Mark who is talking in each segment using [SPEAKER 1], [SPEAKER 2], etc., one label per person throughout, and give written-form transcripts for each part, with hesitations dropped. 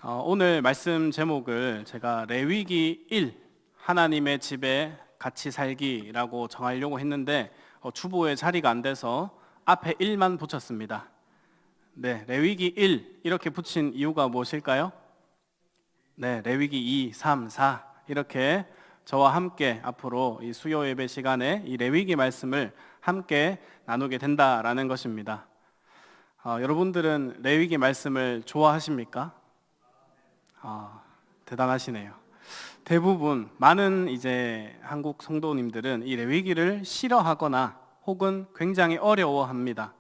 [SPEAKER 1] 오늘 말씀 제목을 제가 레위기 1 하나님의 집에 같이 살기라고 정하려고 했는데 주보에 자리가 안 돼서 앞에 1만 붙였습니다. 네, 레위기 1 이렇게 붙인 이유가 무엇일까요? 네, 레위기 2, 3, 4 이렇게 저와 함께 앞으로 이 수요 예배 시간에 이 레위기 말씀을 함께 나누게 된다라는 것입니다. 여러분들은 레위기 말씀을 좋아하십니까? 대단하시네요. 대부분 많은 이제 한국 성도님들은 이 레위기를 싫어하거나 혹은 굉장히 어려워합니다.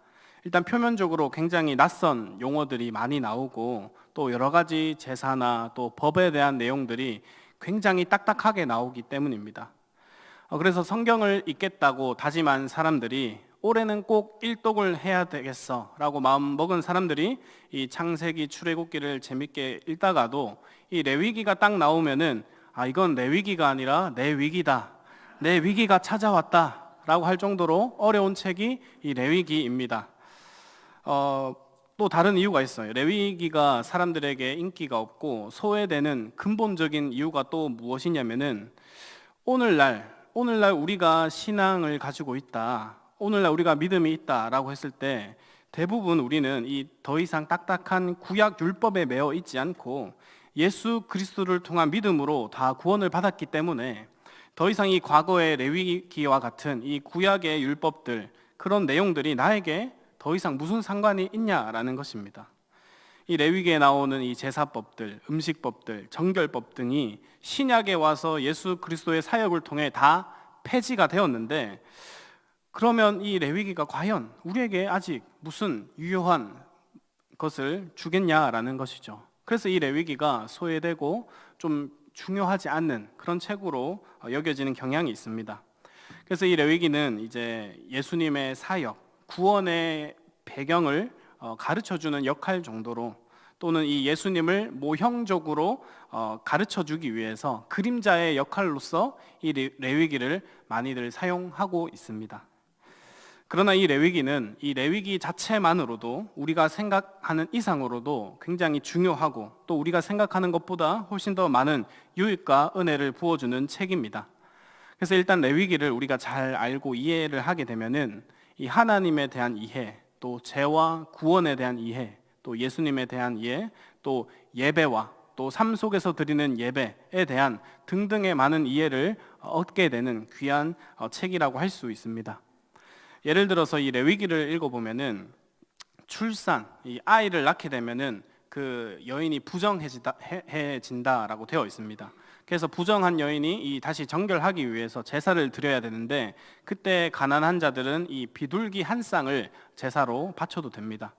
[SPEAKER 1] 일단 표면적으로 굉장히 낯선 용어들이 많이 나오고 또 여러 가지 제사나 또 법에 대한 내용들이 굉장히 딱딱하게 나오기 때문입니다. 그래서 성경을 읽겠다고 다짐한 사람들이 올해는 꼭 일독을 해야 되겠어 라고 마음 먹은 사람들이 이 창세기 출애굽기를 재밌게 읽다가도 이 레위기가 딱 나오면은 이건 내 위기가 아니라 내 위기다, 내 위기가 찾아왔다 라고 할 정도로 어려운 책이 이 레위기입니다. 또 다른 이유가 있어요. 레위기가 사람들에게 인기가 없고 소외되는 근본적인 이유가 또 무엇이냐면은 오늘날 우리가 신앙을 가지고 있다, 오늘날 우리가 믿음이 있다라고 했을 때 대부분 우리는 이 더 이상 딱딱한 구약 율법에 매여 있지 않고 예수 그리스도를 통한 믿음으로 다 구원을 받았기 때문에 더 이상 이 과거의 레위기와 같은 이 구약의 율법들, 그런 내용들이 나에게 더 이상 무슨 상관이 있냐라는 것입니다. 이 레위기에 나오는 이 제사법들, 음식법들, 정결법 등이 신약에 와서 예수 그리스도의 사역을 통해 다 폐지가 되었는데, 그러면 이 레위기가 과연 우리에게 아직 무슨 유효한 것을 주겠냐라는 것이죠. 그래서 이 레위기가 소외되고 좀 중요하지 않는 그런 책으로 여겨지는 경향이 있습니다. 그래서 이 레위기는 이제 예수님의 사역, 구원의 배경을 가르쳐주는 역할 정도로, 또는 이 예수님을 모형적으로 가르쳐주기 위해서 그림자의 역할로서 이 레위기를 많이들 사용하고 있습니다. 그러나 이 레위기는 이 레위기 자체만으로도 우리가 생각하는 이상으로도 굉장히 중요하고 또 우리가 생각하는 것보다 훨씬 더 많은 유익과 은혜를 부어주는 책입니다. 그래서 일단 레위기를 우리가 잘 알고 이해를 하게 되면은 이 하나님에 대한 이해, 또 죄와 구원에 대한 이해, 또 예수님에 대한 이해, 또 예배와 또 삶 속에서 드리는 예배에 대한 등등의 많은 이해를 얻게 되는 귀한 책이라고 할 수 있습니다. 예를 들어서 이 레위기를 읽어보면은 출산, 이 아이를 낳게 되면은 그 여인이 부정해진다라고 되어 있습니다. 그래서 부정한 여인이 다시 정결하기 위해서 제사를 드려야 되는데, 그때 가난한 자들은 이 비둘기 한 쌍을 제사로 바쳐도 됩니다.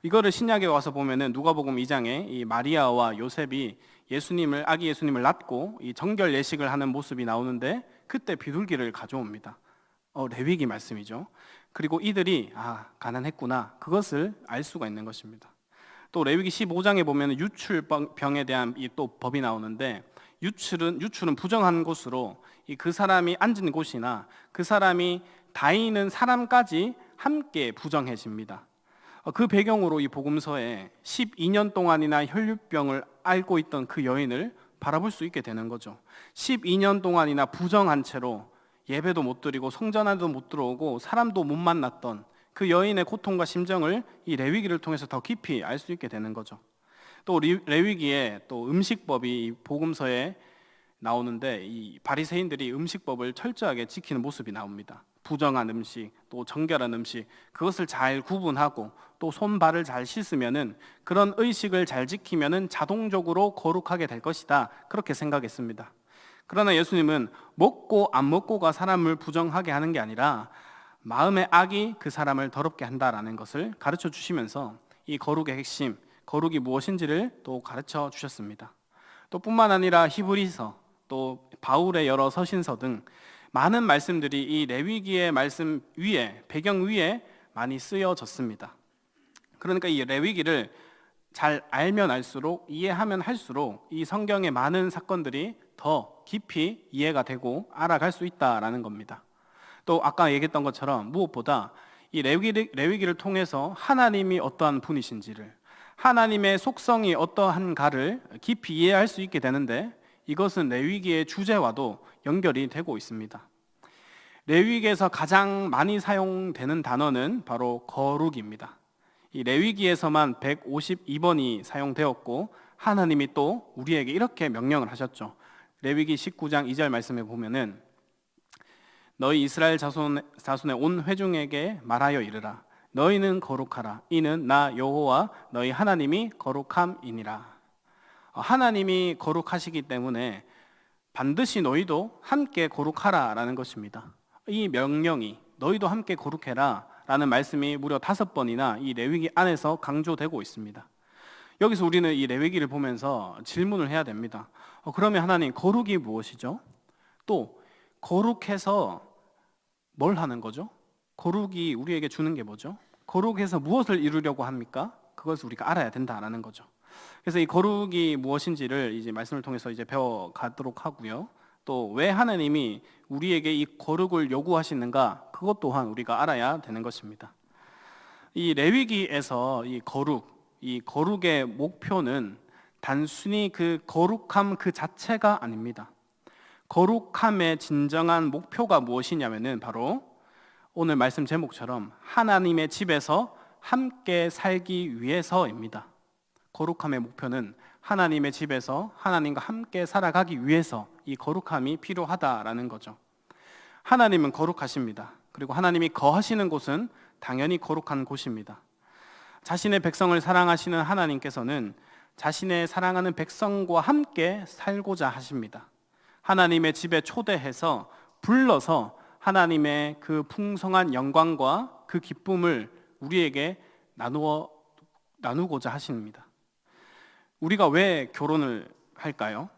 [SPEAKER 1] 이거를 신약에 와서 보면은 누가복음 2장에 이 마리아와 요셉이 아기 예수님을 낳고 이 정결 예식을 하는 모습이 나오는데, 그때 비둘기를 가져옵니다. 레위기 말씀이죠. 그리고 이들이 가난했구나, 그것을 알 수가 있는 것입니다. 또 레위기 15장에 보면 유출병에 대한 또 법이 나오는데, 유출은 부정한 곳으로 그 사람이 앉은 곳이나 그 사람이 다니는 사람까지 함께 부정해집니다. 그 배경으로 이 복음서에 12년 동안이나 혈류병을 앓고 있던 그 여인을 바라볼 수 있게 되는 거죠. 12년 동안이나 부정한 채로 예배도 못 드리고 성전 안도 못 들어오고 사람도 못 만났던 그 여인의 고통과 심정을 이 레위기를 통해서 더 깊이 알 수 있게 되는 거죠. 또 레위기에 또 음식법이 복음서에 나오는데, 이 바리새인들이 음식법을 철저하게 지키는 모습이 나옵니다. 부정한 음식, 또 정결한 음식, 그것을 잘 구분하고 또 손발을 잘 씻으면은, 그런 의식을 잘 지키면은 자동적으로 거룩하게 될 것이다, 그렇게 생각했습니다. 그러나 예수님은 먹고 안 먹고가 사람을 부정하게 하는 게 아니라 마음의 악이 그 사람을 더럽게 한다라는 것을 가르쳐 주시면서 이 거룩의 핵심, 거룩이 무엇인지를 또 가르쳐 주셨습니다. 또 뿐만 아니라 히브리서, 또 바울의 여러 서신서 등 많은 말씀들이 이 레위기의 말씀 위에, 배경 위에 많이 쓰여졌습니다. 그러니까 이 레위기를 잘 알면 알수록, 이해하면 할수록 이 성경의 많은 사건들이 더 깊이 이해가 되고 알아갈 수 있다라는 겁니다. 또 아까 얘기했던 것처럼 무엇보다 이 레위기를 통해서 하나님이 어떠한 분이신지를, 하나님의 속성이 어떠한가를 깊이 이해할 수 있게 되는데, 이것은 레위기의 주제와도 연결이 되고 있습니다. 레위기에서 가장 많이 사용되는 단어는 바로 거룩입니다. 이 레위기에서만 152번이 사용되었고, 하나님이 또 우리에게 이렇게 명령을 하셨죠. 레위기 19장 2절 말씀에 보면은 너희 이스라엘 자손의 온 회중에게 말하여 이르라. 너희는 거룩하라. 이는 나 여호와 너희 하나님이 거룩함이니라. 하나님이 거룩하시기 때문에 반드시 너희도 함께 거룩하라라는 것입니다. 이 명령이 너희도 함께 거룩해라 라는 말씀이 무려 5번이나 이 레위기 안에서 강조되고 있습니다. 여기서 우리는 이 레위기를 보면서 질문을 해야 됩니다. 그러면 하나님, 거룩이 무엇이죠? 또 거룩해서 뭘 하는 거죠? 거룩이 우리에게 주는 게 뭐죠? 거룩해서 무엇을 이루려고 합니까? 그것을 우리가 알아야 된다라는 거죠. 그래서 이 거룩이 무엇인지를 이제 말씀을 통해서 이제 배워가도록 하고요. 또 왜 하나님이 우리에게 이 거룩을 요구하시는가, 그것 또한 우리가 알아야 되는 것입니다. 이 레위기에서 이 거룩의 목표는 단순히 그 거룩함 그 자체가 아닙니다. 거룩함의 진정한 목표가 무엇이냐면은 바로 오늘 말씀 제목처럼 하나님의 집에서 함께 살기 위해서입니다. 거룩함의 목표는 하나님의 집에서 하나님과 함께 살아가기 위해서 이 거룩함이 필요하다라는 거죠. 하나님은 거룩하십니다. 그리고 하나님이 거하시는 곳은 당연히 거룩한 곳입니다. 자신의 백성을 사랑하시는 하나님께서는 자신의 사랑하는 백성과 함께 살고자 하십니다. 하나님의 집에 초대해서 불러서 하나님의 그 풍성한 영광과 그 기쁨을 우리에게 나누고자 하십니다. 우리가 왜 결혼을 할까요?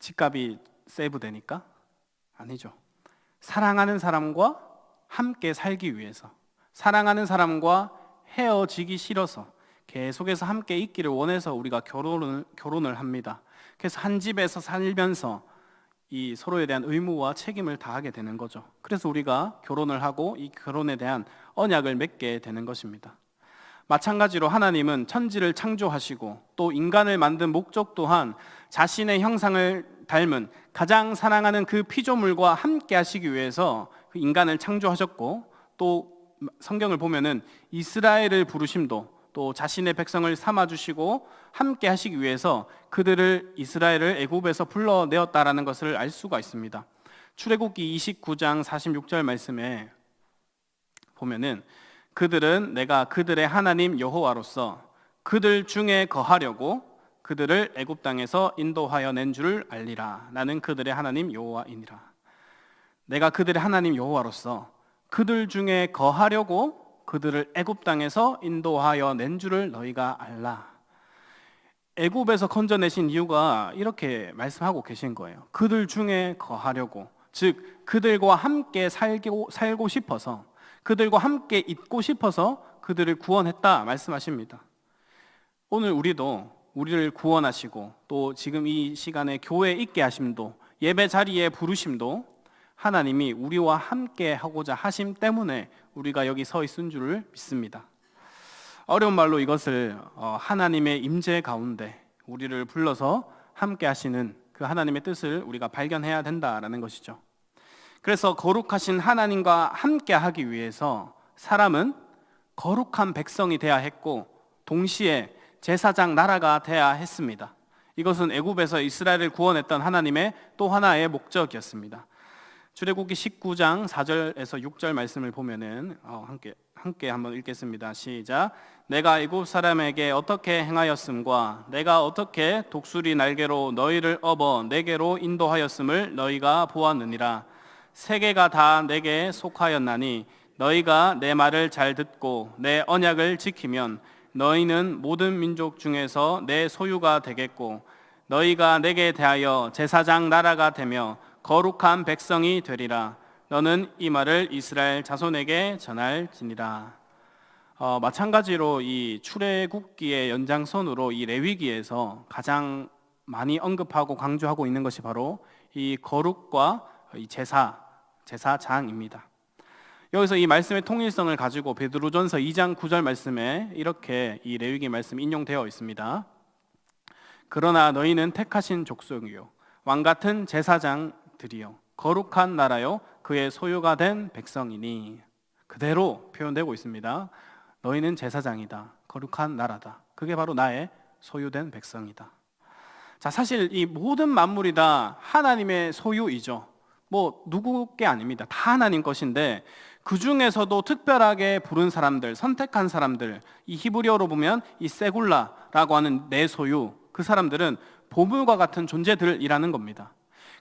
[SPEAKER 1] 집값이 세이브되니까? 아니죠. 사랑하는 사람과 함께 살기 위해서, 사랑하는 사람과 헤어지기 싫어서 계속해서 함께 있기를 원해서 우리가 결혼을 합니다. 그래서 한 집에서 살면서 이 서로에 대한 의무와 책임을 다하게 되는 거죠. 그래서 우리가 결혼을 하고 이 결혼에 대한 언약을 맺게 되는 것입니다. 마찬가지로 하나님은 천지를 창조하시고 또 인간을 만든 목적 또한 자신의 형상을 닮은 가장 사랑하는 그 피조물과 함께 하시기 위해서 그 인간을 창조하셨고, 또 성경을 보면은 이스라엘을 부르심도 또 자신의 백성을 삼아주시고 함께 하시기 위해서 이스라엘을 애굽에서 불러내었다라는 것을 알 수가 있습니다. 출애굽기 29장 46절 말씀에 보면은 그들은 내가 그들의 하나님 여호와로서 그들 중에 거하려고 그들을 애굽 땅에서 인도하여 낸 줄을 알리라. 나는 그들의 하나님 여호와이니라. 내가 그들의 하나님 여호와로서 그들 중에 거하려고 그들을 애굽 땅에서 인도하여 낸 줄을 너희가 알라. 애굽에서 건져내신 이유가 이렇게 말씀하고 계신 거예요. 그들 중에 거하려고, 즉 그들과 함께 살고 싶어서, 그들과 함께 있고 싶어서 그들을 구원했다 말씀하십니다. 오늘 우리를 구원하시고 또 지금 이 시간에 교회에 있게 하심도, 예배 자리에 부르심도 하나님이 우리와 함께 하고자 하심 때문에 우리가 여기 서 있은 줄을 믿습니다. 어려운 말로 이것을 하나님의 임재 가운데 우리를 불러서 함께 하시는 그 하나님의 뜻을 우리가 발견해야 된다라는 것이죠. 그래서 거룩하신 하나님과 함께 하기 위해서 사람은 거룩한 백성이 되어야 했고, 동시에 제사장 나라가 되어야 했습니다. 이것은 애굽에서 이스라엘을 구원했던 하나님의 또 하나의 목적이었습니다. 출애굽기 19장 4절에서 6절 말씀을 보면은 함께 한번 읽겠습니다. 시작. 내가 애굽 사람에게 어떻게 행하였음과 내가 어떻게 독수리 날개로 너희를 업어 내게로 인도하였음을 너희가 보았느니라. 세계가 다 내게 속하였나니 너희가 내 말을 잘 듣고 내 언약을 지키면 너희는 모든 민족 중에서 내 소유가 되겠고 너희가 내게 대하여 제사장 나라가 되며 거룩한 백성이 되리라. 너는 이 말을 이스라엘 자손에게 전할지니라. 마찬가지로 이 출애굽기의 연장선으로 이 레위기에서 가장 많이 언급하고 강조하고 있는 것이 바로 이 거룩과 이 제사장입니다. 여기서 이 말씀의 통일성을 가지고 베드로전서 2장 9절 말씀에 이렇게 이 레위기 말씀 인용되어 있습니다. 그러나 너희는 택하신 족속이요 왕 같은 제사장들이요 거룩한 나라요 그의 소유가 된 백성이니. 그대로 표현되고 있습니다. 너희는 제사장이다, 거룩한 나라다, 그게 바로 나의 소유된 백성이다. 자, 사실 이 모든 만물이 다 하나님의 소유이죠. 뭐 누구 게 아닙니다. 다 하나님 것인데 그 중에서도 특별하게 부른 사람들, 선택한 사람들, 이 히브리어로 보면 이 세굴라라고 하는 내 소유, 그 사람들은 보물과 같은 존재들이라는 겁니다.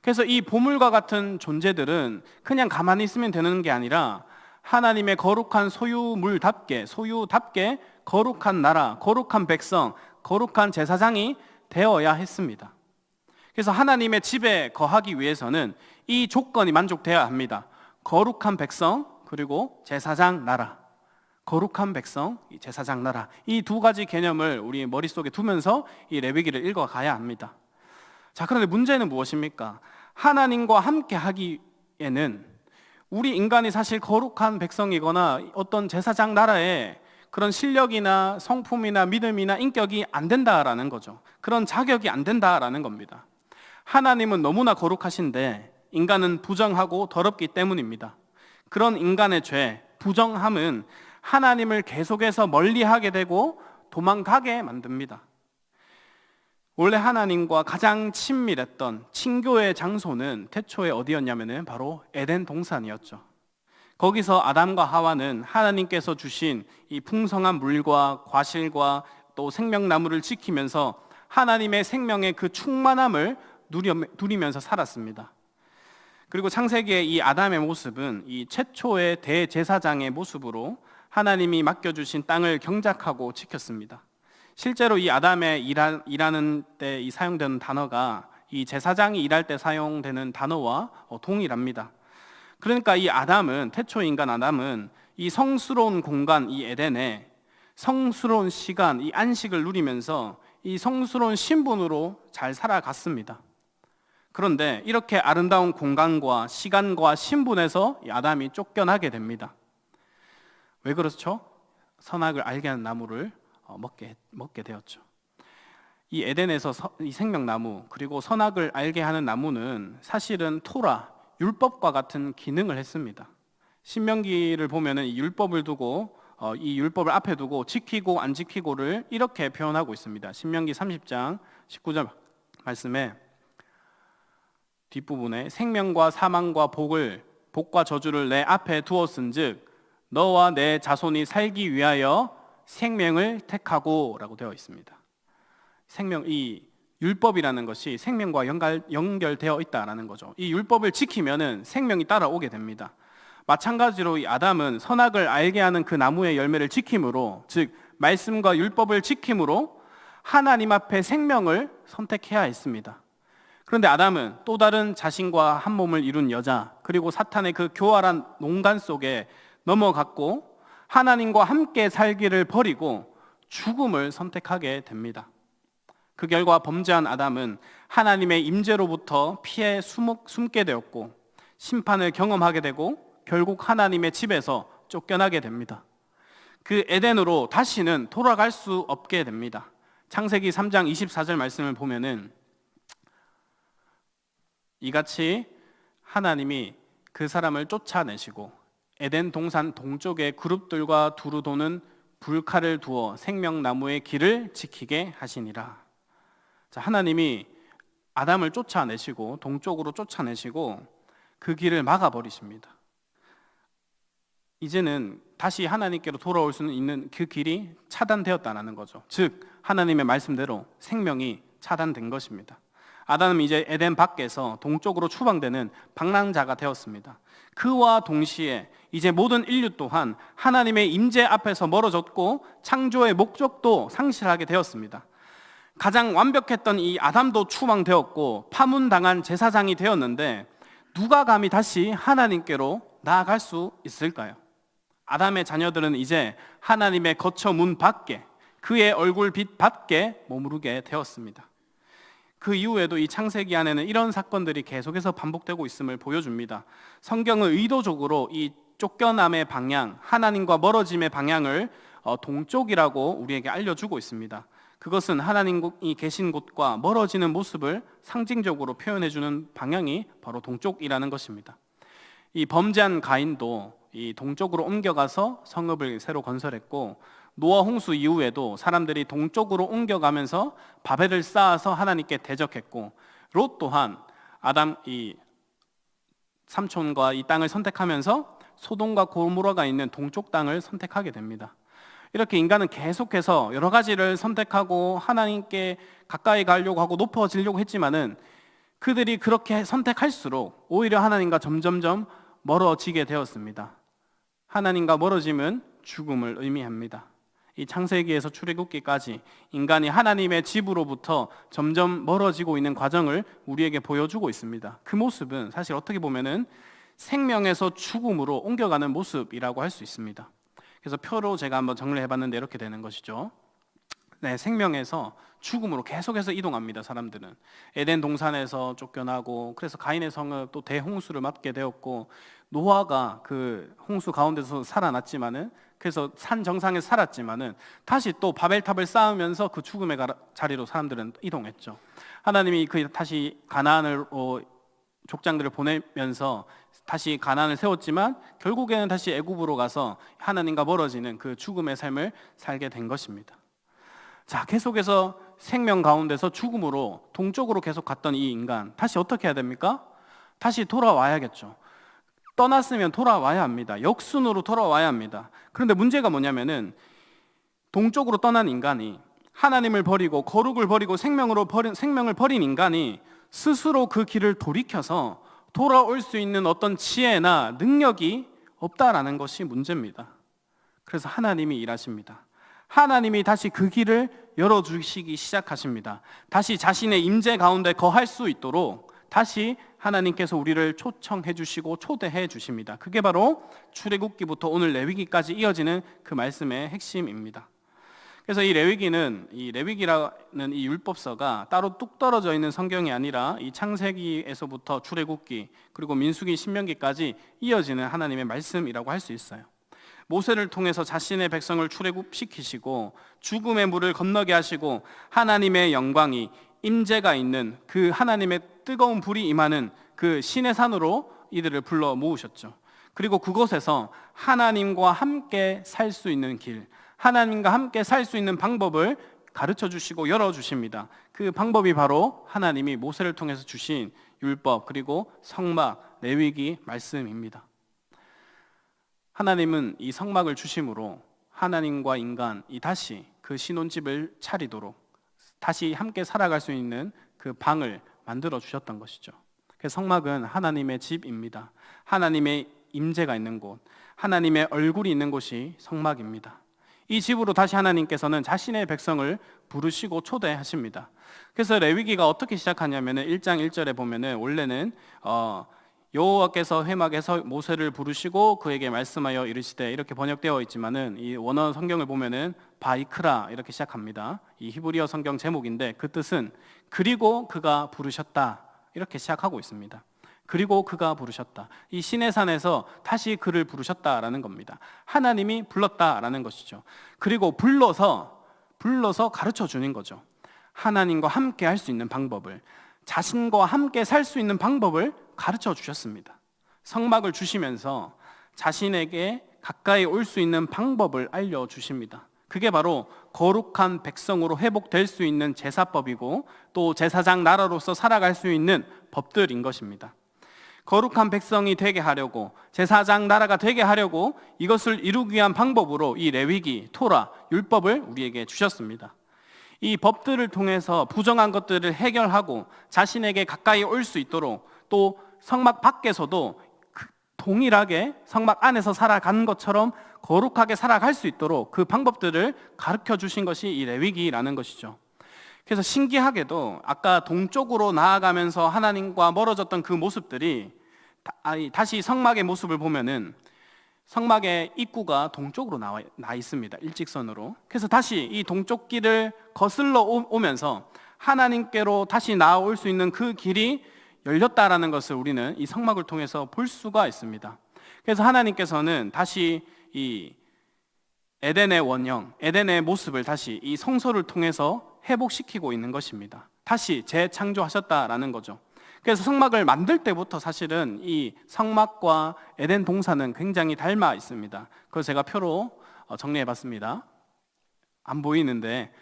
[SPEAKER 1] 그래서 이 보물과 같은 존재들은 그냥 가만히 있으면 되는 게 아니라 하나님의 거룩한 소유물답게, 소유답게 거룩한 나라, 거룩한 백성, 거룩한 제사장이 되어야 했습니다. 그래서 하나님의 집에 거하기 위해서는 이 조건이 만족되어야 합니다. 거룩한 백성, 그리고 제사장 나라. 거룩한 백성, 제사장 나라. 이 두 가지 개념을 우리 머릿속에 두면서 이 레위기를 읽어가야 합니다. 자, 그런데 문제는 무엇입니까? 하나님과 함께 하기에는 우리 인간이 사실 거룩한 백성이거나 어떤 제사장 나라에 그런 실력이나 성품이나 믿음이나 인격이 안 된다라는 거죠. 그런 자격이 안 된다라는 겁니다. 하나님은 너무나 거룩하신데 인간은 부정하고 더럽기 때문입니다. 그런 인간의 죄, 부정함은 하나님을 계속해서 멀리하게 되고 도망가게 만듭니다. 원래 하나님과 가장 친밀했던 친교의 장소는 태초에 어디였냐면은 바로 에덴 동산이었죠. 거기서 아담과 하와는 하나님께서 주신 이 풍성한 물과 과실과 또 생명나무를 지키면서 하나님의 생명의 그 충만함을 누리면서 살았습니다. 그리고 창세기의 이 아담의 모습은 이 최초의 대제사장의 모습으로 하나님이 맡겨주신 땅을 경작하고 지켰습니다. 실제로 이 아담의 일하는 때 이 사용되는 단어가 이 제사장이 일할 때 사용되는 단어와 동일합니다. 그러니까 이 아담은, 태초 인간 아담은 이 성스러운 공간, 이 에덴에 성스러운 시간, 이 안식을 누리면서 이 성스러운 신분으로 잘 살아갔습니다. 그런데 이렇게 아름다운 공간과 시간과 신분에서 이 아담이 쫓겨나게 됩니다. 왜 그렇죠? 선악을 알게 하는 나무를 먹게 되었죠. 이 에덴에서 이 생명나무, 그리고 선악을 알게 하는 나무는 사실은 토라, 율법과 같은 기능을 했습니다. 신명기를 보면은 이 율법을 두고 이 율법을 앞에 두고 지키고 안 지키고를 이렇게 표현하고 있습니다. 신명기 30장 19절 말씀에 뒷부분에 생명과 사망과 복과 저주를 내 앞에 두었은즉 너와 내 자손이 살기 위하여 생명을 택하고 라고 되어 있습니다. 이 율법이라는 것이 생명과 연결되어 있다라는 거죠. 이 율법을 지키면은 생명이 따라오게 됩니다. 마찬가지로 이 아담은 선악을 알게 하는 그 나무의 열매를 지킴으로, 즉 말씀과 율법을 지킴으로 하나님 앞에 생명을 선택해야 했습니다. 그런데 아담은 또 다른 자신과 한 몸을 이룬 여자, 그리고 사탄의 그 교활한 농간 속에 넘어갔고 하나님과 함께 살기를 버리고 죽음을 선택하게 됩니다. 그 결과 범죄한 아담은 하나님의 임재로부터 피해 숨게 되었고 심판을 경험하게 되고 결국 하나님의 집에서 쫓겨나게 됩니다. 그 에덴으로 다시는 돌아갈 수 없게 됩니다. 창세기 3장 24절 말씀을 보면은 이같이 하나님이 그 사람을 쫓아내시고 에덴 동산 동쪽에 그룹들과 두루 도는 불칼을 두어 생명나무의 길을 지키게 하시니라. 자, 하나님이 아담을 쫓아내시고 동쪽으로 쫓아내시고 그 길을 막아버리십니다. 이제는 다시 하나님께로 돌아올 수 있는 그 길이 차단되었다는 거죠. 즉 하나님의 말씀대로 생명이 차단된 것입니다. 아담은 이제 에덴 밖에서 동쪽으로 추방되는 방랑자가 되었습니다. 그와 동시에 이제 모든 인류 또한 하나님의 임재 앞에서 멀어졌고 창조의 목적도 상실하게 되었습니다. 가장 완벽했던 이 아담도 추방되었고 파문당한 제사장이 되었는데 누가 감히 다시 하나님께로 나아갈 수 있을까요? 아담의 자녀들은 이제 하나님의 거처 문 밖에, 그의 얼굴 빛 밖에 머무르게 되었습니다. 그 이후에도 이 창세기 안에는 이런 사건들이 계속해서 반복되고 있음을 보여줍니다. 성경은 의도적으로 이 쫓겨남의 방향, 하나님과 멀어짐의 방향을 동쪽이라고 우리에게 알려주고 있습니다. 그것은 하나님이 계신 곳과 멀어지는 모습을 상징적으로 표현해주는 방향이 바로 동쪽이라는 것입니다. 이 범죄한 가인도 이 동쪽으로 옮겨가서 성읍을 새로 건설했고, 노아 홍수 이후에도 사람들이 동쪽으로 옮겨가면서 바벨을 쌓아서 하나님께 대적했고, 롯 또한 아담 이 삼촌과 이 땅을 선택하면서 소돔과 고모라가 있는 동쪽 땅을 선택하게 됩니다. 이렇게 인간은 계속해서 여러 가지를 선택하고 하나님께 가까이 가려고 하고 높아지려고 했지만은 그들이 그렇게 선택할수록 오히려 하나님과 점점점 멀어지게 되었습니다. 하나님과 멀어짐은 죽음을 의미합니다. 이 창세기에서 출애굽기까지 인간이 하나님의 집으로부터 점점 멀어지고 있는 과정을 우리에게 보여주고 있습니다. 그 모습은 사실 어떻게 보면은 생명에서 죽음으로 옮겨가는 모습이라고 할 수 있습니다. 그래서 표로 제가 한번 정리해 봤는데 이렇게 되는 것이죠. 네, 생명에서 죽음으로 계속해서 이동합니다. 사람들은 에덴 동산에서 쫓겨나고, 그래서 가인의 성읍 또 대홍수를 맞게 되었고, 노아가 그 홍수 가운데서 살아났지만은, 그래서 산 정상에 살았지만은 다시 또 바벨탑을 쌓으면서 그 죽음의 자리로 사람들은 이동했죠. 하나님이 다시 가나안으로 족장들을 보내면서 다시 가나안을 세웠지만 결국에는 다시 애굽으로 가서 하나님과 멀어지는 그 죽음의 삶을 살게 된 것입니다. 자, 계속해서 생명 가운데서 죽음으로 동쪽으로 계속 갔던 이 인간, 다시 어떻게 해야 됩니까? 다시 돌아와야겠죠. 떠났으면 돌아와야 합니다. 역순으로 돌아와야 합니다. 그런데 문제가 뭐냐면은 동쪽으로 떠난 인간이, 하나님을 버리고 거룩을 버리고 생명을 버린 인간이 스스로 그 길을 돌이켜서 돌아올 수 있는 어떤 지혜나 능력이 없다라는 것이 문제입니다. 그래서 하나님이 일하십니다. 하나님이 다시 그 길을 열어주시기 시작하십니다. 다시 자신의 임재 가운데 거할 수 있도록 다시 하나님께서 우리를 초청해 주시고 초대해 주십니다. 그게 바로 출애굽기부터 오늘 레위기까지 이어지는 그 말씀의 핵심입니다. 그래서 이 레위기라는 이 율법서가 따로 뚝 떨어져 있는 성경이 아니라 이 창세기에서부터 출애굽기 그리고 민수기 신명기까지 이어지는 하나님의 말씀이라고 할 수 있어요. 모세를 통해서 자신의 백성을 출애굽시키시고 죽음의 물을 건너게 하시고 하나님의 영광이 임재가 있는 그 하나님의 뜨거운 불이 임하는 그 신의 산으로 이들을 불러 모으셨죠. 그리고 그곳에서 하나님과 함께 살 수 있는 길, 하나님과 함께 살 수 있는 방법을 가르쳐 주시고 열어 주십니다. 그 방법이 바로 하나님이 모세를 통해서 주신 율법 그리고 성막, 레위기 말씀입니다. 하나님은 이 성막을 주심으로 하나님과 인간이 다시 그 신혼집을 차리도록 다시 함께 살아갈 수 있는 그 방을 만들어 주셨던 것이죠. 그래서 성막은 하나님의 집입니다. 하나님의 임재가 있는 곳, 하나님의 얼굴이 있는 곳이 성막입니다. 이 집으로 다시 하나님께서는 자신의 백성을 부르시고 초대하십니다. 그래서 레위기가 어떻게 시작하냐면 1장 1절에 보면은 원래는 여호와께서 회막에서 모세를 부르시고 그에게 말씀하여 이르시되 이렇게 번역되어 있지만은 이 원어 성경을 보면은 바이크라 이렇게 시작합니다. 이 히브리어 성경 제목인데 그 뜻은 그리고 그가 부르셨다 이렇게 시작하고 있습니다. 그리고 그가 부르셨다. 이 시내산에서 다시 그를 부르셨다라는 겁니다. 하나님이 불렀다라는 것이죠. 그리고 불러서 가르쳐 주는 거죠. 하나님과 함께 할 수 있는 방법을, 자신과 함께 살 수 있는 방법을 가르쳐 주셨습니다. 성막을 주시면서 자신에게 가까이 올 수 있는 방법을 알려주십니다. 그게 바로 거룩한 백성으로 회복될 수 있는 제사법이고 또 제사장 나라로서 살아갈 수 있는 법들인 것입니다. 거룩한 백성이 되게 하려고, 제사장 나라가 되게 하려고 이것을 이루기 위한 방법으로 이 레위기, 토라, 율법을 우리에게 주셨습니다. 이 법들을 통해서 부정한 것들을 해결하고 자신에게 가까이 올 수 있도록, 또 성막 밖에서도 동일하게 성막 안에서 살아가는 것처럼 거룩하게 살아갈 수 있도록 그 방법들을 가르쳐 주신 것이 이 레위기라는 것이죠. 그래서 신기하게도 아까 동쪽으로 나아가면서 하나님과 멀어졌던 그 모습들이 다시 성막의 모습을 보면은 성막의 입구가 동쪽으로 나 있습니다. 일직선으로. 그래서 다시 이 동쪽 길을 거슬러 오면서 하나님께로 다시 나아올 수 있는 그 길이 열렸다라는 것을 우리는 이 성막을 통해서 볼 수가 있습니다. 그래서 하나님께서는 다시 이 에덴의 원형, 에덴의 모습을 다시 이 성소를 통해서 회복시키고 있는 것입니다. 다시 재창조하셨다라는 거죠. 그래서 성막을 만들 때부터 사실은 이 성막과 에덴 동산은 굉장히 닮아 있습니다. 그걸 제가 표로 정리해 봤습니다. 안 보이는데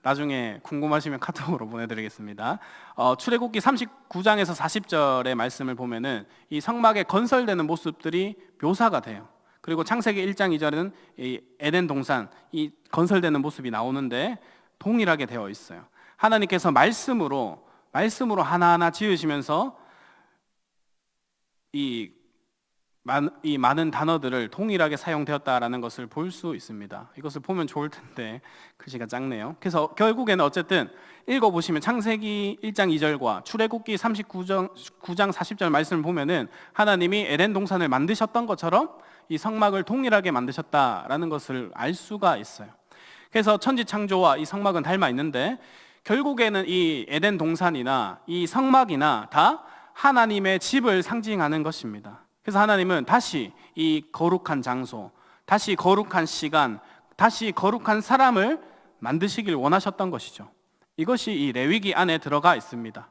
[SPEAKER 1] 나중에 궁금하시면 카톡으로 보내드리겠습니다. 출애굽기 39장에서 40절의 말씀을 보면은 이 성막에 건설되는 모습들이 묘사가 돼요. 그리고 창세기 1장 2절은 이 에덴 동산, 이 건설되는 모습이 나오는데 동일하게 되어 있어요. 하나님께서 말씀으로 하나하나 지으시면서 이 많은 단어들을 동일하게 사용되었다라는 것을 볼 수 있습니다. 이것을 보면 좋을 텐데 글씨가 작네요. 그래서 결국에는 어쨌든 읽어보시면 창세기 1장 2절과 출애굽기 39장 40절 말씀을 보면은 하나님이 에덴 동산을 만드셨던 것처럼 이 성막을 동일하게 만드셨다라는 것을 알 수가 있어요. 그래서 천지창조와 이 성막은 닮아 있는데 결국에는 이 에덴 동산이나 이 성막이나 다 하나님의 집을 상징하는 것입니다. 그래서 하나님은 다시 이 거룩한 장소, 다시 거룩한 시간, 다시 거룩한 사람을 만드시길 원하셨던 것이죠. 이것이 이 레위기 안에 들어가 있습니다.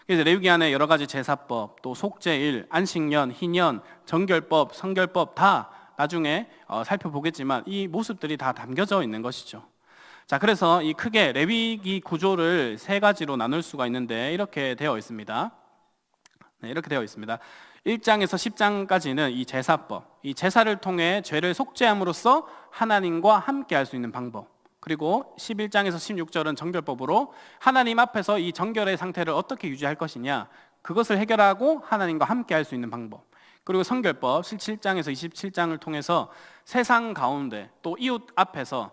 [SPEAKER 1] 그래서 레위기 안에 여러 가지 제사법, 또 속죄일, 안식년, 희년, 정결법, 성결법 다 나중에 살펴보겠지만 이 모습들이 다 담겨져 있는 것이죠. 자, 그래서 이 크게 레위기 구조를 세 가지로 나눌 수가 있는데 이렇게 되어 있습니다. 네, 이렇게 되어 있습니다. 1장에서 10장까지는 이 제사법, 이 제사를 통해 죄를 속죄함으로써 하나님과 함께 할 수 있는 방법, 그리고 11장에서 16절은 정결법으로 하나님 앞에서 이 정결의 상태를 어떻게 유지할 것이냐, 그것을 해결하고 하나님과 함께 할 수 있는 방법, 그리고 성결법 17장에서 27장을 통해서 세상 가운데 또 이웃 앞에서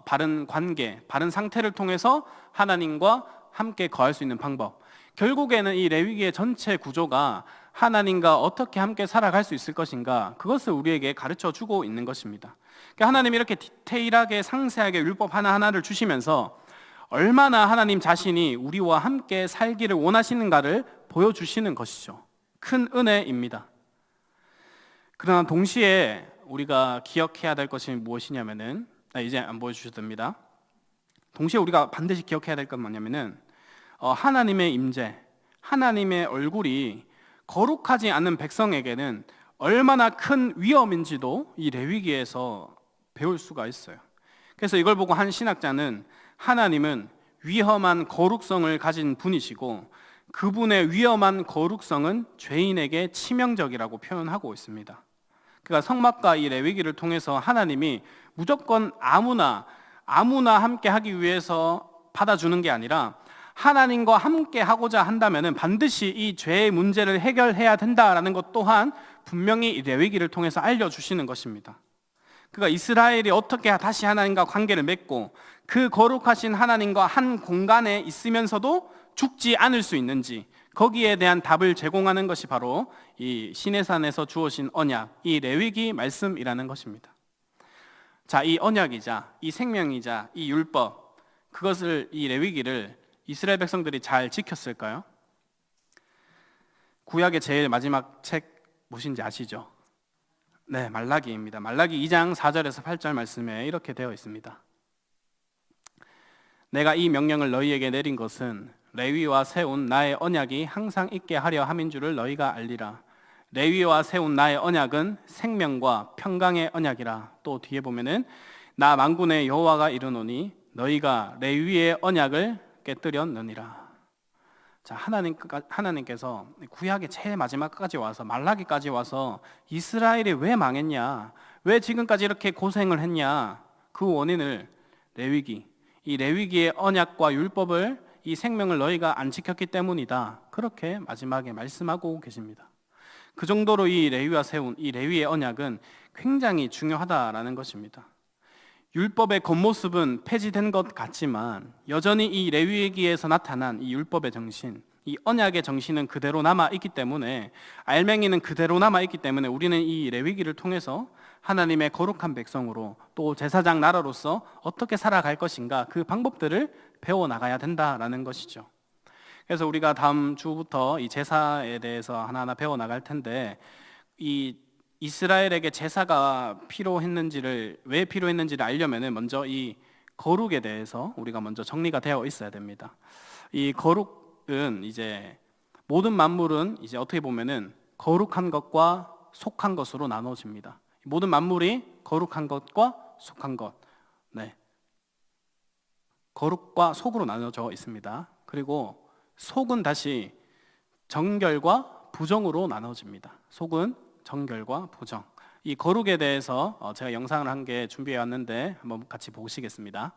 [SPEAKER 1] 바른 관계, 바른 상태를 통해서 하나님과 함께 거할 수 있는 방법. 결국에는 이 레위기의 전체 구조가 하나님과 어떻게 함께 살아갈 수 있을 것인가, 그것을 우리에게 가르쳐 주고 있는 것입니다. 그러니까 하나님이 이렇게 디테일하게 상세하게 율법 하나하나를 주시면서 얼마나 하나님 자신이 우리와 함께 살기를 원하시는가를 보여주시는 것이죠. 큰 은혜입니다. 그러나 동시에 우리가 기억해야 될 것이 무엇이냐면은, 이제 안 보여주셔도 됩니다. 동시에 우리가 반드시 기억해야 될 건 뭐냐면은 하나님의 임재, 하나님의 얼굴이 거룩하지 않은 백성에게는 얼마나 큰 위험인지도 이 레위기에서 배울 수가 있어요. 그래서 이걸 보고 한 신학자는 하나님은 위험한 거룩성을 가진 분이시고 그분의 위험한 거룩성은 죄인에게 치명적이라고 표현하고 있습니다. 그러니까 성막과 이 레위기를 통해서 하나님이 무조건 아무나 함께 하기 위해서 받아주는 게 아니라 하나님과 함께 하고자 한다면 반드시 이 죄의 문제를 해결해야 된다라는 것 또한 분명히 이 레위기를 통해서 알려주시는 것입니다. 그러니까 이스라엘이 어떻게 다시 하나님과 관계를 맺고 그 거룩하신 하나님과 한 공간에 있으면서도 죽지 않을 수 있는지, 거기에 대한 답을 제공하는 것이 바로 이 시내산에서 주어진 언약, 이 레위기 말씀이라는 것입니다. 자, 이 언약이자 이 생명이자 이 율법, 그것을, 이 레위기를 이스라엘 백성들이 잘 지켰을까요? 구약의 제일 마지막 책 무엇인지 아시죠? 네, 말라기입니다. 말라기 2장 4절에서 8절 말씀에 이렇게 되어 있습니다. 내가 이 명령을 너희에게 내린 것은 레위와 세운 나의 언약이 항상 있게 하려 함인 줄을 너희가 알리라. 레위와 세운 나의 언약은 생명과 평강의 언약이라. 또 뒤에 보면은 나 만군의 여호와가 이르노니 너희가 레위의 언약을 깨뜨렸느니라. 자, 하나님께서 구약의 제일 마지막까지 와서 말라기까지 와서 이스라엘이 왜 망했냐, 왜 지금까지 이렇게 고생을 했냐, 그 원인을 이 레위기의 언약과 율법을, 이 생명을 너희가 안 지켰기 때문이다, 그렇게 마지막에 말씀하고 계십니다. 그 정도로 이 레위와 세운 이 레위의 언약은 굉장히 중요하다라는 것입니다. 율법의 겉모습은 폐지된 것 같지만 여전히 이 레위기에서 나타난 이 율법의 정신, 이 언약의 정신은 그대로 남아있기 때문에, 알맹이는 그대로 남아있기 때문에 우리는 이 레위기를 통해서 하나님의 거룩한 백성으로 또 제사장 나라로서 어떻게 살아갈 것인가, 그 방법들을 배워나가야 된다라는 것이죠. 그래서 우리가 다음 주부터 이 제사에 대해서 하나하나 배워나갈 텐데, 이 이스라엘에게 제사가 왜 필요했는지를 알려면은 먼저 이 거룩에 대해서 우리가 먼저 정리가 되어 있어야 됩니다. 이 거룩은 이제 모든 만물은 이제 어떻게 보면은 거룩한 것과 속한 것으로 나눠집니다. 모든 만물이 거룩한 것과 속한 것, 네, 거룩과 속으로 나눠져 있습니다. 그리고 속은 다시 정결과 부정으로 나눠집니다. 속은 정결과 부정. 이 거룩에 대해서 제가 영상을 한 개 준비해 왔는데 한번 같이 보시겠습니다.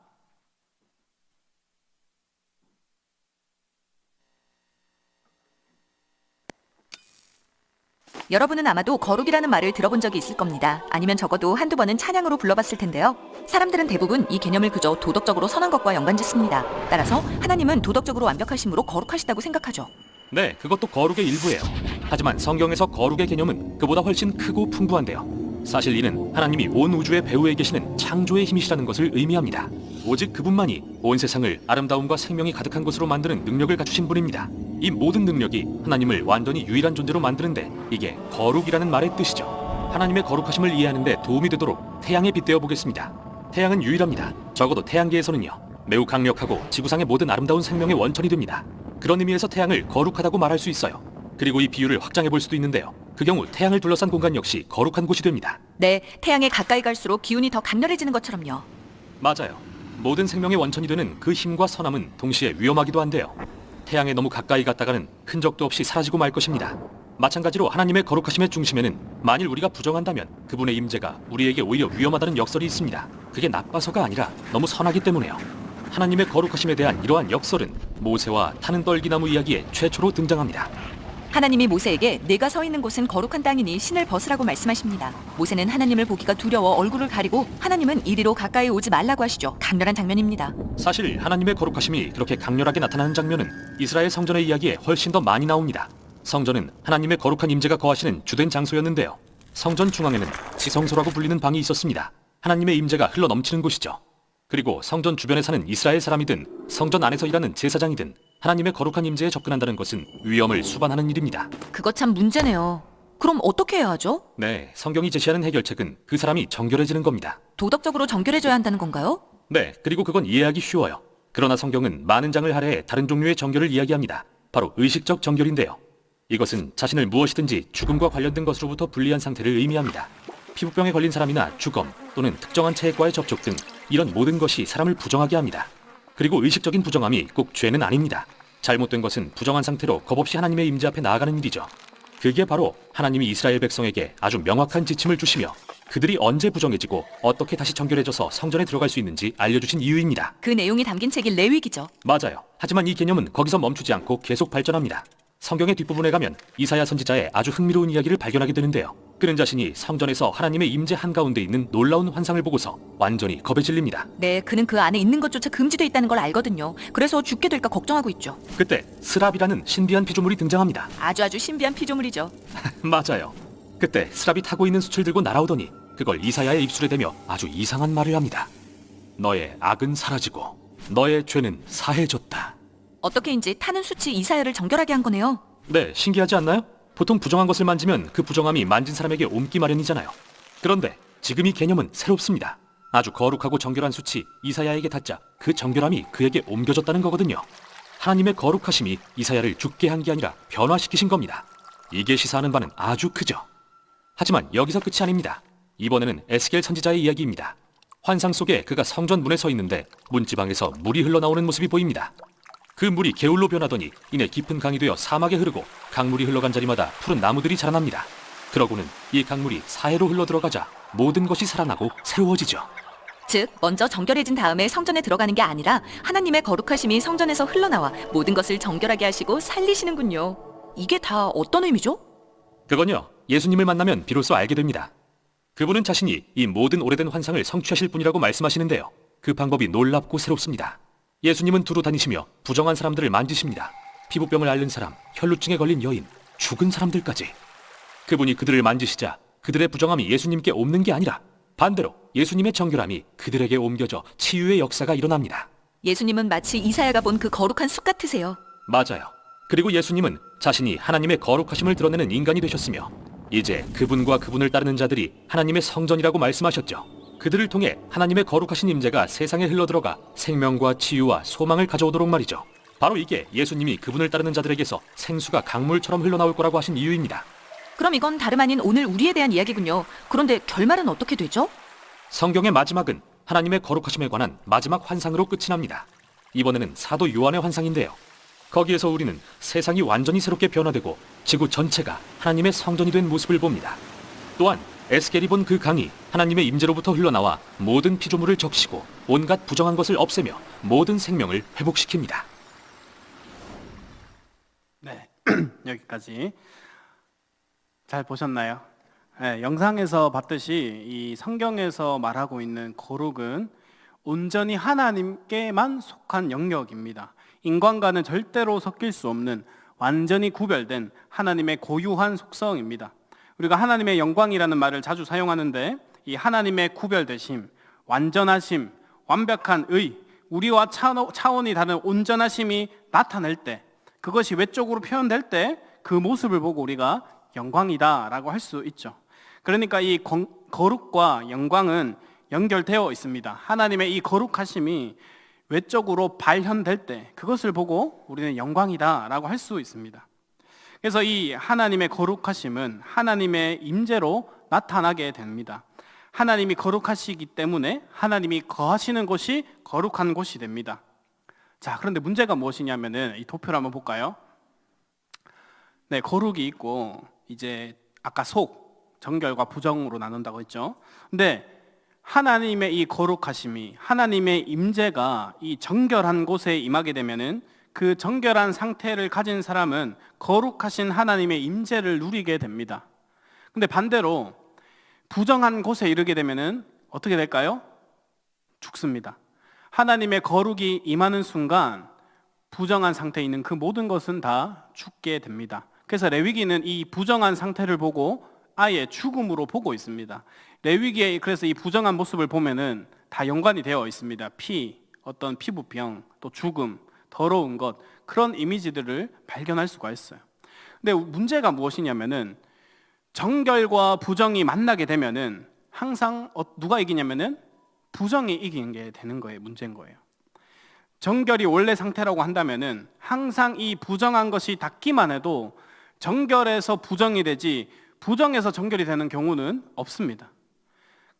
[SPEAKER 2] 여러분은 아마도 거룩이라는 말을 들어본 적이 있을 겁니다. 아니면 적어도 한두 번은 찬양으로 불러봤을 텐데요. 사람들은 대부분 이 개념을 그저 도덕적으로 선한 것과 연관짓습니다. 따라서 하나님은 도덕적으로 완벽하심으로 거룩하시다고 생각하죠.
[SPEAKER 3] 네, 그것도 거룩의 일부예요. 하지만 성경에서 거룩의 개념은 그보다 훨씬 크고 풍부한데요. 사실 이는 하나님이 온 우주의 배후에 계시는 창조의 힘이시라는 것을 의미합니다. 오직 그분만이 온 세상을 아름다움과 생명이 가득한 곳으로 만드는 능력을 갖추신 분입니다. 이 모든 능력이 하나님을 완전히 유일한 존재로 만드는데 이게 거룩이라는 말의 뜻이죠. 하나님의 거룩하심을 이해하는 데 도움이 되도록 태양에 빗대어 보겠습니다. 태양은 유일합니다. 적어도 태양계에서는요. 매우 강력하고 지구상의 모든 아름다운 생명의 원천이 됩니다. 그런 의미에서 태양을 거룩하다고 말할 수 있어요. 그리고 이 비유를 확장해 볼 수도 있는데요. 그 경우 태양을 둘러싼 공간 역시 거룩한 곳이 됩니다.
[SPEAKER 2] 네, 태양에 가까이 갈수록 기운이 더 강렬해지는 것처럼요.
[SPEAKER 3] 맞아요. 모든 생명의 원천이 되는 그 힘과 선함은 동시에 위험하기도 한데요. 태양에 너무 가까이 갔다가는 흔적도 없이 사라지고 말 것입니다. 마찬가지로 하나님의 거룩하심의 중심에는 만일 우리가 부정한다면 그분의 임재가 우리에게 오히려 위험하다는 역설이 있습니다. 그게 나빠서가 아니라 너무 선하기 때문에요. 하나님의 거룩하심에 대한 이러한 역설은 모세와 타는 떨기나무 이야기에 최초로 등장합니다.
[SPEAKER 2] 하나님이 모세에게 내가 서 있는 곳은 거룩한 땅이니 신을 벗으라고 말씀하십니다. 모세는 하나님을 보기가 두려워 얼굴을 가리고 하나님은 이리로 가까이 오지 말라고 하시죠. 강렬한 장면입니다.
[SPEAKER 3] 사실 하나님의 거룩하심이 그렇게 강렬하게 나타나는 장면은 이스라엘 성전의 이야기에 훨씬 더 많이 나옵니다. 성전은 하나님의 거룩한 임재가 거하시는 주된 장소였는데요. 성전 중앙에는 지성소라고 불리는 방이 있었습니다. 하나님의 임재가 흘러넘치는 곳이죠. 그리고 성전 주변에 사는 이스라엘 사람이든 성전 안에서 일하는 제사장이든 하나님의 거룩한 임재에 접근한다는 것은 위험을 수반하는 일입니다.
[SPEAKER 2] 그거 참 문제네요. 그럼 어떻게 해야 하죠?
[SPEAKER 3] 네, 성경이 제시하는 해결책은 그 사람이 정결해지는 겁니다.
[SPEAKER 2] 도덕적으로 정결해져야 한다는 건가요?
[SPEAKER 3] 네, 그리고 그건 이해하기 쉬워요. 그러나 성경은 많은 장을 할애해 다른 종류의 정결을 이야기합니다. 바로 의식적 정결인데요. 이것은 자신을 무엇이든지 죽음과 관련된 것으로부터 분리한 상태를 의미합니다. 피부병에 걸린 사람이나 주검 또는 특정한 체액과의 접촉 등 이런 모든 것이 사람을 부정하게 합니다. 그리고 의식적인 부정함이 꼭 죄는 아닙니다. 잘못된 것은 부정한 상태로 겁없이 하나님의 임재 앞에 나아가는 일이죠. 그게 바로 하나님이 이스라엘 백성에게 아주 명확한 지침을 주시며 그들이 언제 부정해지고 어떻게 다시 정결해져서 성전에 들어갈 수 있는지 알려주신 이유입니다.
[SPEAKER 2] 그 내용이 담긴 책이 레위기죠.
[SPEAKER 3] 맞아요. 하지만 이 개념은 거기서 멈추지 않고 계속 발전합니다. 성경의 뒷부분에 가면 이사야 선지자의 아주 흥미로운 이야기를 발견하게 되는데요. 그는 자신이 성전에서 하나님의 임재 한가운데 있는 놀라운 환상을 보고서 완전히 겁에 질립니다.
[SPEAKER 2] 네, 그는 그 안에 있는 것조차 금지돼 있다는 걸 알거든요. 그래서 죽게 될까 걱정하고 있죠.
[SPEAKER 3] 그때 스랍이라는 신비한 피조물이 등장합니다.
[SPEAKER 2] 아주 신비한 피조물이죠.
[SPEAKER 3] 맞아요. 그때 스랍이 타고 있는 숯을 들고 날아오더니 그걸 이사야의 입술에 대며 아주 이상한 말을 합니다. 너의 악은 사라지고 너의 죄는 사해졌다.
[SPEAKER 2] 어떻게인지 타는 숯이 이사야를 정결하게 한 거네요.
[SPEAKER 3] 네, 신기하지 않나요? 보통 부정한 것을 만지면 그 부정함이 만진 사람에게 옮기 마련이잖아요. 그런데 지금 이 개념은 새롭습니다. 아주 거룩하고 정결한 숯이 이사야에게 닿자 그 정결함이 그에게 옮겨졌다는 거거든요. 하나님의 거룩하심이 이사야를 죽게 한 게 아니라 변화시키신 겁니다. 이게 시사하는 바는 아주 크죠. 하지만 여기서 끝이 아닙니다. 이번에는 에스겔 선지자의 이야기입니다. 환상 속에 그가 성전 문에 서 있는데 문지방에서 물이 흘러나오는 모습이 보입니다. 그 물이 개울로 변하더니 이내 깊은 강이 되어 사막에 흐르고 강물이 흘러간 자리마다 푸른 나무들이 자라납니다. 그러고는 이 강물이 사해로 흘러들어가자 모든 것이 살아나고 새로워지죠.
[SPEAKER 2] 즉, 먼저 정결해진 다음에 성전에 들어가는 게 아니라 하나님의 거룩하심이 성전에서 흘러나와 모든 것을 정결하게 하시고 살리시는군요. 이게 다 어떤 의미죠?
[SPEAKER 3] 그건요, 예수님을 만나면 비로소 알게 됩니다. 그분은 자신이 이 모든 오래된 환상을 성취하실 분이라고 말씀하시는데요. 그 방법이 놀랍고 새롭습니다. 예수님은 두루 다니시며 부정한 사람들을 만지십니다. 피부병을 앓는 사람, 혈루증에 걸린 여인, 죽은 사람들까지. 그분이 그들을 만지시자 그들의 부정함이 예수님께 옮는 게 아니라 반대로 예수님의 정결함이 그들에게 옮겨져 치유의 역사가 일어납니다.
[SPEAKER 2] 예수님은 마치 이사야가 본 그 거룩한 숲 같으세요.
[SPEAKER 3] 맞아요. 그리고 예수님은 자신이 하나님의 거룩하심을 드러내는 인간이 되셨으며 이제 그분과 그분을 따르는 자들이 하나님의 성전이라고 말씀하셨죠. 그들을 통해 하나님의 거룩하신 임재가 세상에 흘러들어가 생명과 치유와 소망을 가져오도록 말이죠. 바로 이게 예수님이 그분을 따르는 자들에게서 생수가 강물처럼 흘러나올 거라고 하신 이유입니다.
[SPEAKER 2] 그럼 이건 다름 아닌 오늘 우리에 대한 이야기군요. 그런데 결말은 어떻게 되죠?
[SPEAKER 3] 성경의 마지막은 하나님의 거룩하심에 관한 마지막 환상으로 끝이 납니다. 이번에는 사도 요한의 환상인데요. 거기에서 우리는 세상이 완전히 새롭게 변화되고 지구 전체가 하나님의 성전이 된 모습을 봅니다. 또한 에스겔이 본 그 강이 하나님의 임재로부터 흘러나와 모든 피조물을 적시고 온갖 부정한 것을 없애며 모든 생명을 회복시킵니다.
[SPEAKER 1] 네, 여기까지 잘 보셨나요? 네, 영상에서 봤듯이 이 성경에서 말하고 있는 거룩은 온전히 하나님께만 속한 영역입니다. 인간과는 절대로 섞일 수 없는 완전히 구별된 하나님의 고유한 속성입니다. 우리가 하나님의 영광이라는 말을 자주 사용하는데 이 하나님의 구별되심, 완전하심, 완벽한 의, 우리와 차원이 다른 온전하심이 나타날 때, 그것이 외적으로 표현될 때 그 모습을 보고 우리가 영광이다라고 할 수 있죠. 그러니까 이 거룩과 영광은 연결되어 있습니다. 하나님의 이 거룩하심이 외적으로 발현될 때 그것을 보고 우리는 영광이다라고 할 수 있습니다. 그래서 이 하나님의 거룩하심은 하나님의 임재로 나타나게 됩니다. 하나님이 거룩하시기 때문에 하나님이 거하시는 곳이 거룩한 곳이 됩니다. 자, 그런데 문제가 무엇이냐면은 이 도표를 한번 볼까요? 네, 거룩이 있고 이제 아까 속, 정결과 부정으로 나눈다고 했죠. 근데 하나님의 이 거룩하심이, 하나님의 임재가 이 정결한 곳에 임하게 되면은 그 정결한 상태를 가진 사람은 거룩하신 하나님의 임재를 누리게 됩니다. 근데 반대로 부정한 곳에 이르게 되면은 어떻게 될까요? 죽습니다. 하나님의 거룩이 임하는 순간 부정한 상태에 있는 그 모든 것은 다 죽게 됩니다. 그래서 레위기는 이 부정한 상태를 보고 아예 죽음으로 보고 있습니다. 레위기에 그래서 이 부정한 모습을 보면은 다 연관이 되어 있습니다. 어떤 피부병, 또 죽음, 더러운 것, 그런 이미지들을 발견할 수가 있어요. 근데 문제가 무엇이냐면은 정결과 부정이 만나게 되면은 항상 누가 이기냐면은 부정이 이기는 게 되는 거예요. 문제인 거예요. 정결이 원래 상태라고 한다면은 항상 이 부정한 것이 닿기만 해도 정결에서 부정이 되지 부정에서 정결이 되는 경우는 없습니다.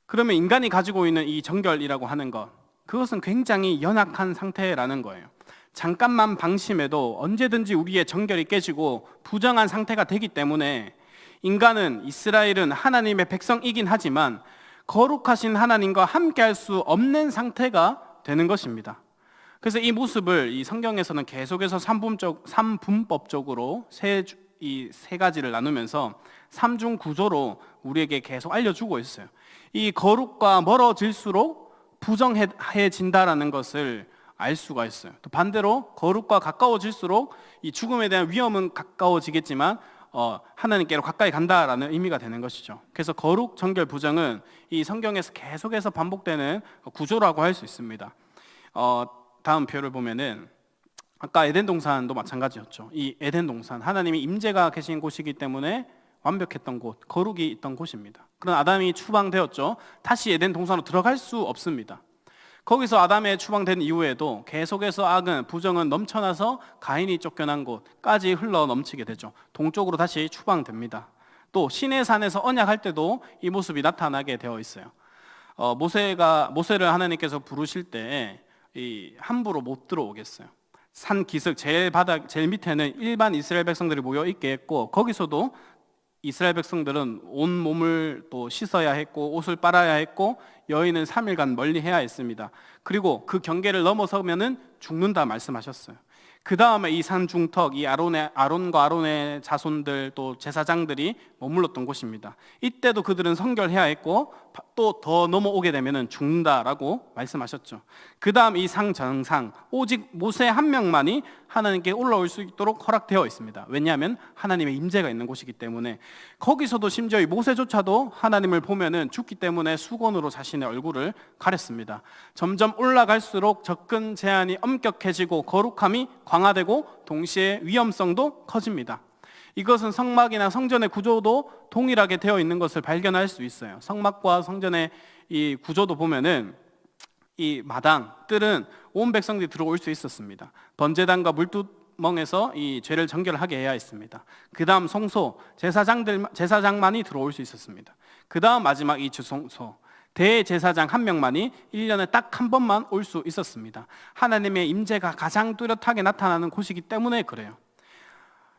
[SPEAKER 1] 그러면 인간이 가지고 있는 이 정결이라고 하는 것, 그것은 굉장히 연약한 상태라는 거예요. 잠깐만 방심해도 언제든지 우리의 정결이 깨지고 부정한 상태가 되기 때문에 인간은, 이스라엘은 하나님의 백성이긴 하지만 거룩하신 하나님과 함께할 수 없는 상태가 되는 것입니다. 그래서 이 모습을 이 성경에서는 계속해서 삼분법적으로 이 세 가지를 나누면서 삼중 구조로 우리에게 계속 알려주고 있어요. 이 거룩과 멀어질수록 부정해진다라는 것을 알 수가 있어요. 또 반대로 거룩과 가까워질수록 이 죽음에 대한 위험은 가까워지겠지만 하나님께로 가까이 간다라는 의미가 되는 것이죠. 그래서 거룩, 정결, 부정은 이 성경에서 계속해서 반복되는 구조라고 할 수 있습니다. 다음 표를 보면은 아까 에덴 동산도 마찬가지였죠. 이 에덴 동산, 하나님이 임재가 계신 곳이기 때문에 완벽했던 곳, 거룩이 있던 곳입니다. 그런 아담이 추방되었죠. 다시 에덴 동산으로 들어갈 수 없습니다. 거기서 아담의 추방된 이후에도 계속해서 악은, 부정은 넘쳐나서 가인이 쫓겨난 곳까지 흘러 넘치게 되죠. 동쪽으로 다시 추방됩니다. 또 시내산에서 언약할 때도 이 모습이 나타나게 되어 있어요. 모세를 하나님께서 부르실 때 함부로 못 들어오겠어요. 산 기슭 제일 밑에는 일반 이스라엘 백성들이 모여 있게 했고, 거기서도 이스라엘 백성들은 온 몸을 또 씻어야 했고 옷을 빨아야 했고 여인은 3일간 멀리 해야 했습니다. 그리고 그 경계를 넘어서면은 죽는다 말씀하셨어요. 그 다음에 이 산 중턱, 이 아론과 아론의 자손들 또 제사장들이 머물렀던 곳입니다. 이때도 그들은 성결해야 했고 또 더 넘어오게 되면은 죽는다라고 말씀하셨죠. 그 다음 이 상 정상, 오직 모세 한 명만이 하나님께 올라올 수 있도록 허락되어 있습니다. 왜냐하면 하나님의 임재가 있는 곳이기 때문에. 거기서도 심지어 이 모세조차도 하나님을 보면은 죽기 때문에 수건으로 자신의 얼굴을 가렸습니다. 점점 올라갈수록 접근 제한이 엄격해지고 거룩함이 강화되고 동시에 위험성도 커집니다. 이것은 성막이나 성전의 구조도 동일하게 되어 있는 것을 발견할 수 있어요. 성막과 성전의 이 구조도 보면은 이 마당, 뜰은 온 백성들이 들어올 수 있었습니다. 번제단과 물두멍에서 이 죄를 정결하게 해야 했습니다. 그 다음 성소, 제사장만이 들어올 수 있었습니다. 그 다음 마지막 이 주성소, 대제사장 한 명만이 1년에 딱 한 번만 올 수 있었습니다. 하나님의 임재가 가장 뚜렷하게 나타나는 곳이기 때문에 그래요.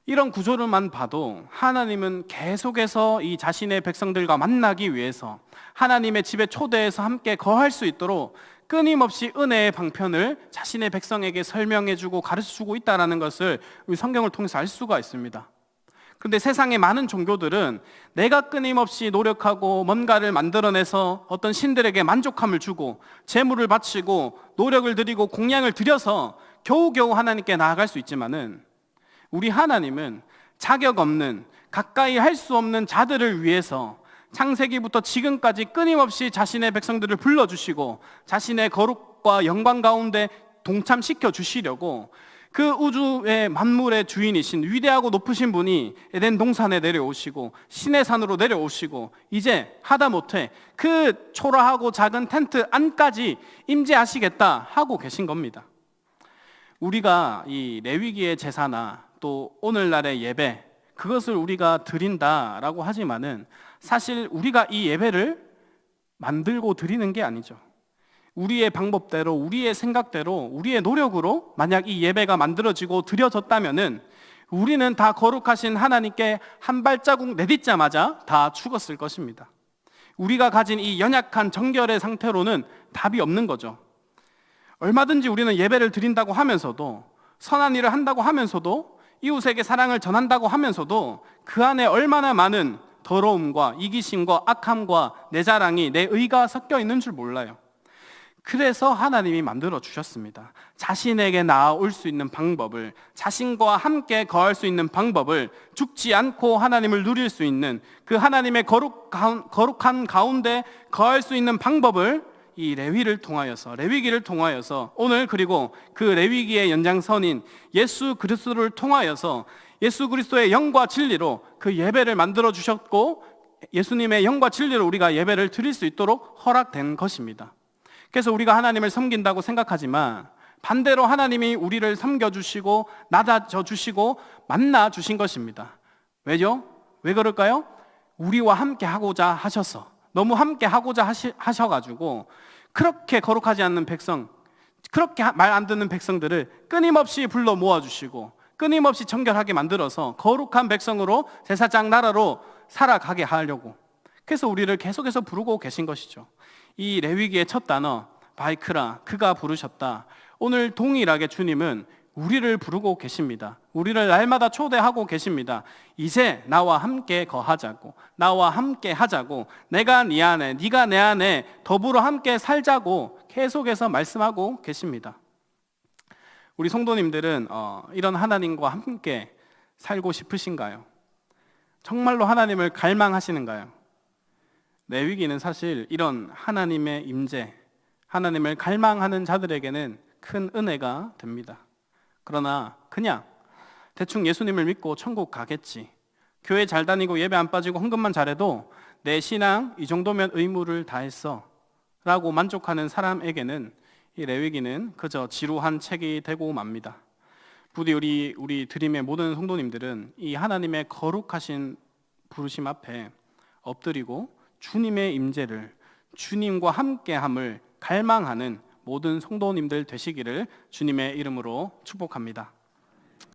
[SPEAKER 1] 이런 구조를만 봐도 하나님은 계속해서 이 자신의 백성들과 만나기 위해서 하나님의 집에 초대해서 함께 거할 수 있도록 끊임없이 은혜의 방편을 자신의 백성에게 설명해주고 가르쳐주고 있다는 것을 우리 성경을 통해서 알 수가 있습니다. 그런데 세상의 많은 종교들은 내가 끊임없이 노력하고 뭔가를 만들어내서 어떤 신들에게 만족함을 주고 재물을 바치고 노력을 들이고 공양을 들여서 겨우겨우 하나님께 나아갈 수 있지만은 우리 하나님은 자격 없는, 가까이 할 수 없는 자들을 위해서 창세기부터 지금까지 끊임없이 자신의 백성들을 불러주시고 자신의 거룩과 영광 가운데 동참시켜 주시려고 그 우주의 만물의 주인이신 위대하고 높으신 분이 에덴 동산에 내려오시고 신의 산으로 내려오시고 이제 하다못해 그 초라하고 작은 텐트 안까지 임재하시겠다 하고 계신 겁니다. 우리가 이 레위기의 제사나 또 오늘날의 예배, 그것을 우리가 드린다라고 하지만은 사실 우리가 이 예배를 만들고 드리는 게 아니죠. 우리의 방법대로, 우리의 생각대로, 우리의 노력으로 만약 이 예배가 만들어지고 드려졌다면은 우리는 다 거룩하신 하나님께 한 발자국 내딛자마자 다 죽었을 것입니다. 우리가 가진 이 연약한 정결의 상태로는 답이 없는 거죠. 얼마든지 우리는 예배를 드린다고 하면서도, 선한 일을 한다고 하면서도, 이웃에게 사랑을 전한다고 하면서도 그 안에 얼마나 많은 더러움과 이기심과 악함과 내 자랑이, 내 의가 섞여 있는 줄 몰라요. 그래서 하나님이 만들어 주셨습니다. 자신에게 나아올 수 있는 방법을, 자신과 함께 거할 수 있는 방법을, 죽지 않고 하나님을 누릴 수 있는 그 하나님의 거룩한 가운데 거할 수 있는 방법을 이 레위기를 통하여서 오늘, 그리고 그 레위기의 연장선인 예수 그리스도를 통하여서 예수 그리스도의 영과 진리로 그 예배를 만들어 주셨고 예수님의 영과 진리로 우리가 예배를 드릴 수 있도록 허락된 것입니다. 그래서 우리가 하나님을 섬긴다고 생각하지만 반대로 하나님이 우리를 섬겨주시고 낮아져주시고 만나주신 것입니다. 왜죠? 왜 그럴까요? 우리와 함께 하고자 하셔서, 너무 함께 하고자 하셔가지고 그렇게 거룩하지 않는 백성, 그렇게 말 안 듣는 백성들을 끊임없이 불러 모아주시고 끊임없이 정결하게 만들어서 거룩한 백성으로 제사장 나라로 살아가게 하려고, 그래서 우리를 계속해서 부르고 계신 것이죠. 이 레위기의 첫 단어 바이크라, 그가 부르셨다. 오늘 동일하게 주님은 우리를 부르고 계십니다. 우리를 날마다 초대하고 계십니다. 이제 나와 함께 거하자고, 나와 함께 하자고, 내가 네 안에, 네가 내 안에 더불어 함께 살자고 계속해서 말씀하고 계십니다. 우리 성도님들은 이런 하나님과 함께 살고 싶으신가요? 정말로 하나님을 갈망하시는가요? 레위기는 사실 이런 하나님의 임재, 하나님을 갈망하는 자들에게는 큰 은혜가 됩니다. 그러나 그냥 대충 예수님을 믿고 천국 가겠지, 교회 잘 다니고 예배 안 빠지고 헌금만 잘해도 내 신앙 이 정도면 의무를 다했어 라고 만족하는 사람에게는 이 레위기는 그저 지루한 책이 되고 맙니다. 부디 우리 드림의 모든 성도님들은 이 하나님의 거룩하신 부르심 앞에 엎드리고 주님의 임재를, 주님과 함께함을 갈망하는 모든 성도님들 되시기를 주님의 이름으로 축복합니다.